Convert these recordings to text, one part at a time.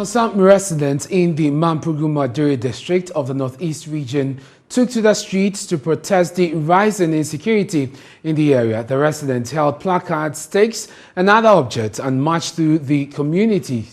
Some residents in the Mamprugu Moaduri district of the Northeast region took to the streets to protest the rise in insecurity in the area. The residents held placards, stakes and other objects and marched through the community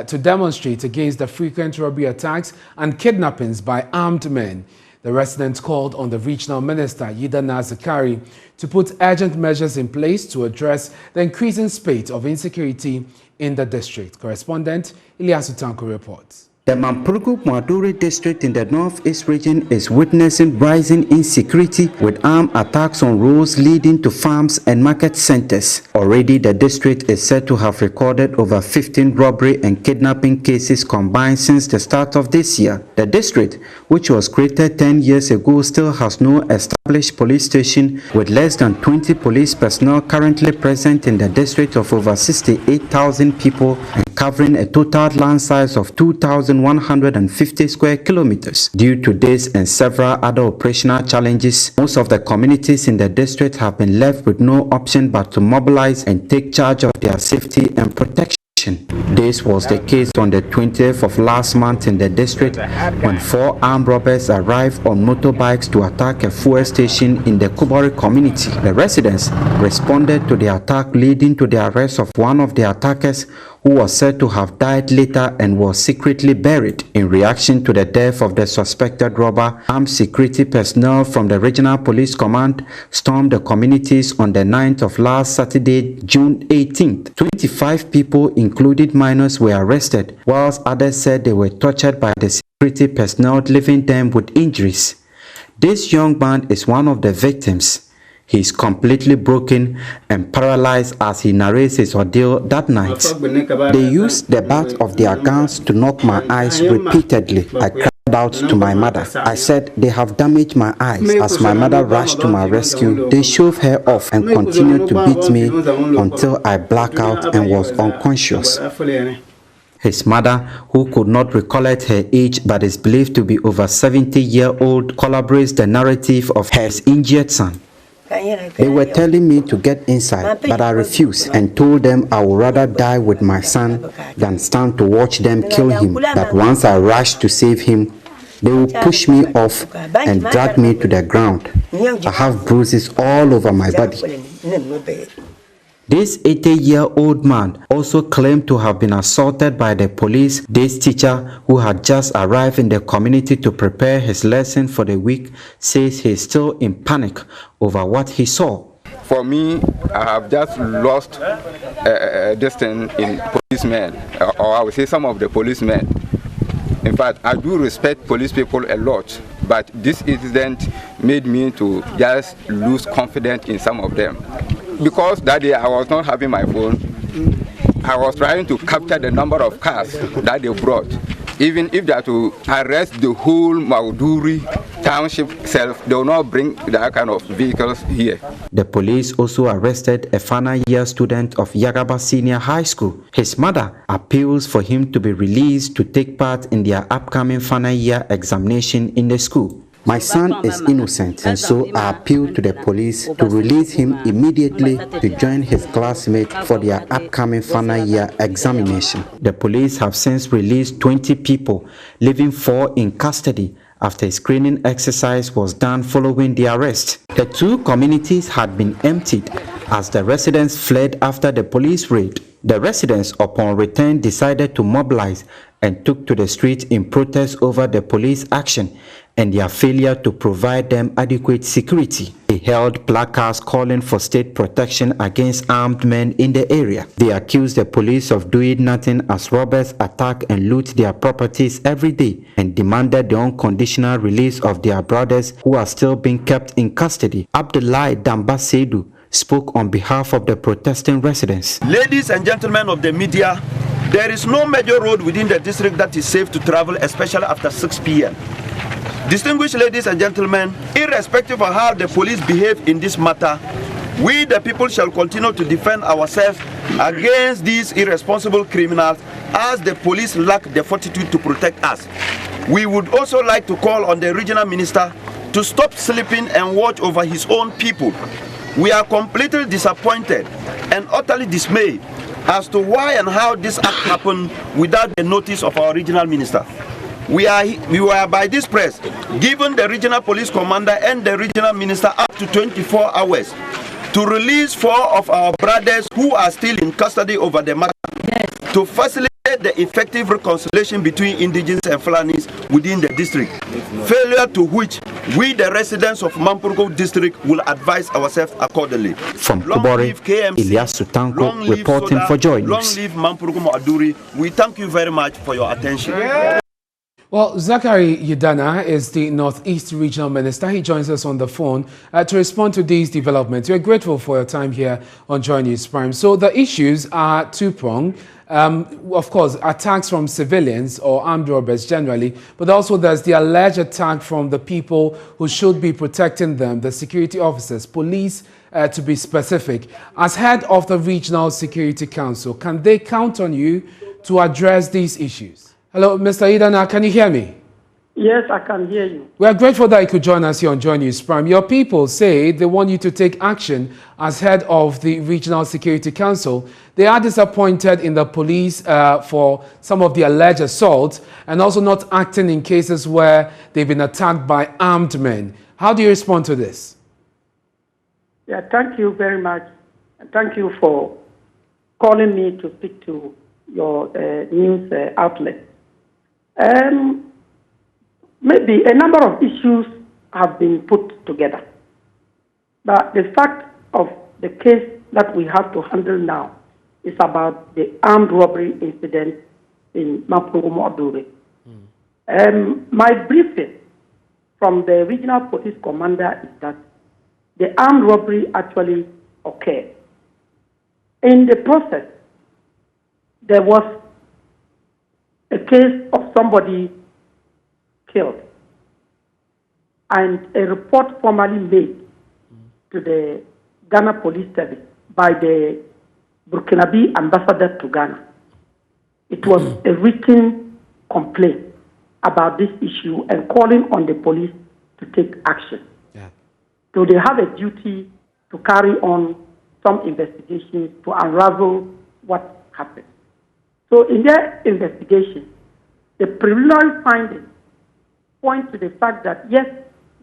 to demonstrate against the frequent robbery attacks and kidnappings by armed men. The residents called on the regional minister, Yidana Zakari, to put urgent measures in place to address the increasing spate of insecurity in the district. Correspondent Ilyasu Tanko reports. The Mamprugu Moaduri district in the Northeast region is witnessing rising insecurity with armed attacks on roads leading to farms and market centers. Already, the district is said to have recorded over 15 robbery and kidnapping cases combined since the start of this year. The district, which was created 10 years ago, still has no established police station, with less than 20 police personnel currently present in the district of over 68,000 people and covering a total land size of 2,150 square kilometers. Due to this and several other operational challenges, most of the communities in the district have been left with no option but to mobilize and take charge of their safety and protection. This was the case on the 20th of last month in the district when 4 armed robbers arrived on motorbikes to attack a fuel station in the Kubori community. The residents responded to the attack, leading to the arrest of one of the attackers, who was said to have died later and was secretly buried. In reaction to the death of the suspected robber, armed security personnel from the Regional Police Command stormed the communities on the 9th of last Saturday, June 18th. 25 people, including minors, were arrested, whilst others said they were tortured by the security personnel, leaving them with injuries. This young man is one of the victims. He is completely broken and paralyzed as he narrates his ordeal that night. They used the butt of their guns to knock my eyes repeatedly. I cried out to my mother. I said, "They have damaged my eyes." As my mother rushed to my rescue, they shoved her off and continued to beat me until I blacked out and was unconscious. His mother, who could not recollect her age but is believed to be over 70-year-old, corroborates the narrative of her injured son. They were telling me to get inside, but I refused and told them I would rather die with my son than stand to watch them kill him. That once I rushed to save him, they would push me off and drag me to the ground. I have bruises all over my body. This 80-year-old man also claimed to have been assaulted by the police. This teacher, who had just arrived in the community to prepare his lesson for the week, says he is still in panic over what he saw. For me, I have just lost this thing in policemen, or I would say some of the policemen. In fact, I do respect police people a lot, but this incident made me to just lose confidence in some of them. Because that day I was not having my phone, I was trying to capture the number of cars that they brought. Even if they are to arrest the whole Moaduri township itself, they will not bring that kind of vehicles here. The police also arrested a final year student of Yagaba Senior High School. His mother appeals for him to be released to take part in their upcoming final year examination in the school. My son is innocent, and so I appeal to the police to release him immediately to join his classmates for their upcoming final year examination. The police have since released 20 people, leaving 4 in custody after a screening exercise was done following the arrest. The 2 communities had been emptied as the residents fled after the police raid. The residents, upon return, decided to mobilize and took to the streets in protest over the police action and their failure to provide them adequate security. They held placards calling for state protection against armed men in the area. They accused the police of doing nothing as robbers attack and loot their properties every day, and demanded the unconditional release of their brothers who are still being kept in custody. Abdullahi Damba Seydou spoke on behalf of the protesting residents. Ladies and gentlemen of the media, there is no major road within the district that is safe to travel, especially after 6 p.m. Distinguished ladies and gentlemen, irrespective of how the police behave in this matter, we the people shall continue to defend ourselves against these irresponsible criminals, as the police lack the fortitude to protect us. We would also like to call on the regional minister to stop sleeping and watch over his own people. We are completely disappointed and utterly dismayed as to why and how this act happened without the notice of our regional minister. We were by this press given the regional police commander and the regional minister up to 24 hours to release 4 of our brothers who are still in custody over the matter, to facilitate the effective reconciliation between indigenous and Fulanis within the district, failure to which we, the residents of Mamprugu district, will advise ourselves accordingly. From Kubore, Ilyasu Tanko reporting for Joy News. Long live Mamprugu Moaduri. We thank you very much for your attention. Well, Zachary Yidana is the Northeast Regional Minister. He joins us on the phone to respond to these developments. We're grateful for your time here on Joy News Prime. So the issues are two-pronged. Of course, attacks from civilians or armed robbers generally, but also there's the alleged attack from the people who should be protecting them, the security officers, police to be specific. As head of the Regional Security Council, can they count on you to address these issues? Hello, Mr. Idana, can you hear me? Yes, I can hear you. We are grateful that you could join us here on Joy News Prime. Your people say they want you to take action as head of the Regional Security Council. They are disappointed in the police for some of the alleged assaults and also not acting in cases where they've been attacked by armed men. How do you respond to this? Yeah, thank you very much. And thank you for calling me to speak to your news outlet. Maybe a number of issues have been put together. But the fact of the case that we have to handle now is about the armed robbery incident in Mamprugu Moaduri. My briefing from the regional police commander is that the armed robbery actually occurred. In the process, there was a case of somebody killed, and a report formally made to the Ghana Police Service by the Burkinabe ambassador to Ghana. It was a written complaint about this issue and calling on the police to take action. Yeah. So they have a duty to carry on some investigations to unravel what happened. So in their investigation, the preliminary findings point to the fact that, yes,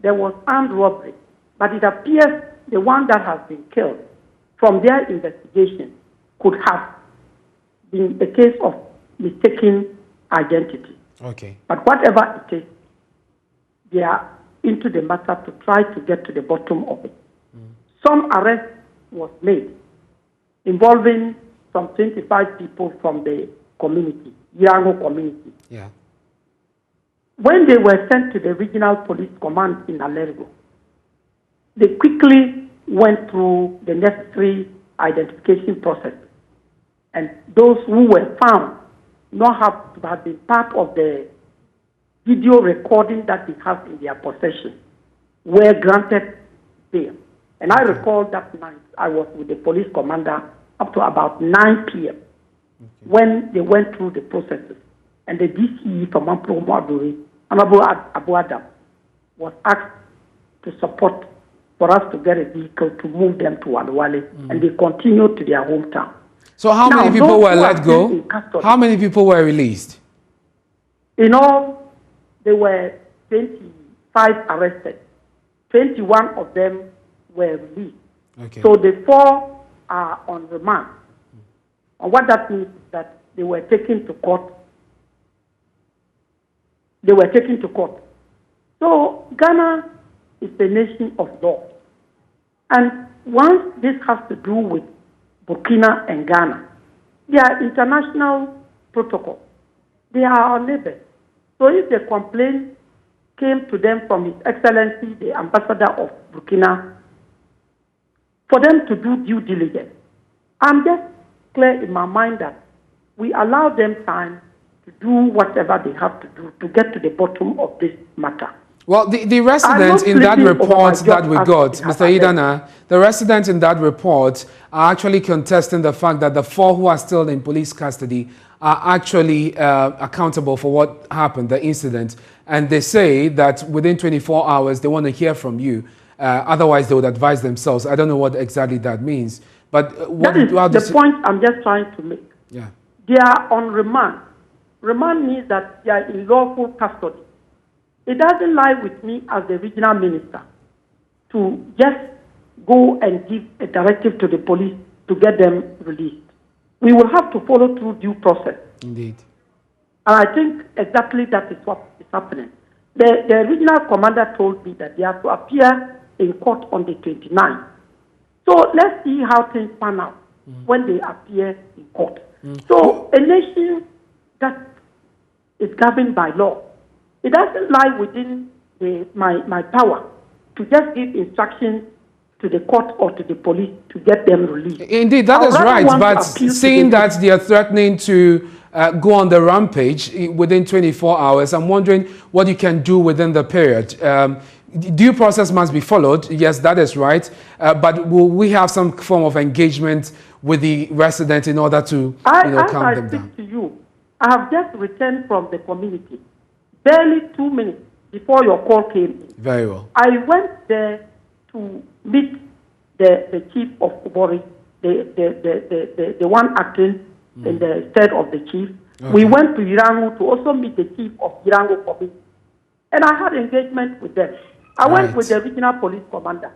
there was armed robbery, but it appears the one that has been killed, from their investigation, could have been a case of mistaken identity. Okay. But whatever it is, they are into the matter to try to get to the bottom of it. Some arrest was made involving some 25 people from the community, Yango community. Yeah. When they were sent to the regional police command in Alergo, they quickly went through the necessary identification process. And those who were found not have been part of the video recording that they have in their possession were granted bail. And I recall that night I was with the police commander up to about 9 p.m. when they went through the processes. And the DCE from Mamprugu Moaduri, Honorable Abu Adam, was asked to support for us to get a vehicle to move them to Adwale, and they continued to their hometown. So how many people were let go? How many people were released? In all, there were 25 arrested. 21 of them were released. Okay. So the 4 are on remand. And what that means is that they were taken to court. They were taken to court. So Ghana is the nation of law. And once this has to do with Burkina and Ghana, there are international protocols. They are our neighbors. So if the complaint came to them from His Excellency, the Ambassador of Burkina, for them to do due diligence, I'm just clear in my mind that we allow them time to do whatever they have to do to get to the bottom of this matter. Well, the residents in that report that we got, Mr. Idana, the residents in that report are actually contesting the fact that the 4 who are still in police custody are actually accountable for what happened, the incident. And they say that within 24 hours, they want to hear from you. Otherwise, they would advise themselves. I don't know what exactly that means. But that is the point I'm just trying to make. Yeah. They are on remand. Remand means that they are in lawful custody. It doesn't lie with me as the regional minister to just go and give a directive to the police to get them released. We will have to follow through due process. Indeed. And I think exactly that is what is happening. The regional commander told me that they have to appear in court on the 29th. So let's see how things pan out when they appear in court. So a nation that is governed by law, it doesn't lie within my power to just give instructions to the court or to the police to get them released. Indeed, that is right. But seeing that they are threatening to go on the rampage within 24 hours, I'm wondering what you can do within the period. Due process must be followed. Yes, that is right. But will we have some form of engagement with the resident in order to calm them down? To you, I have just returned from the community, barely 2 minutes before your call came in. Very well. I went there to meet the chief of Ubori, the one acting in the stead of the chief. Okay. We went to Irangu to also meet the chief of Irangu community. And I had engagement with them. I went with the regional police commander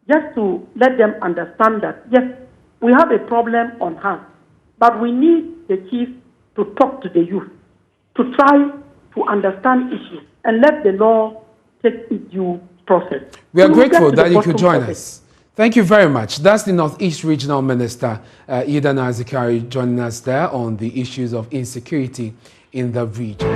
just to let them understand that, yes, we have a problem on hand, but we need the chief to talk to the youth, to try to understand issues and let the law take its due process. We are grateful that you could join us. Thank you very much. That's the Northeast Regional Minister, Ida Nazikari, joining us there on the issues of insecurity in the region.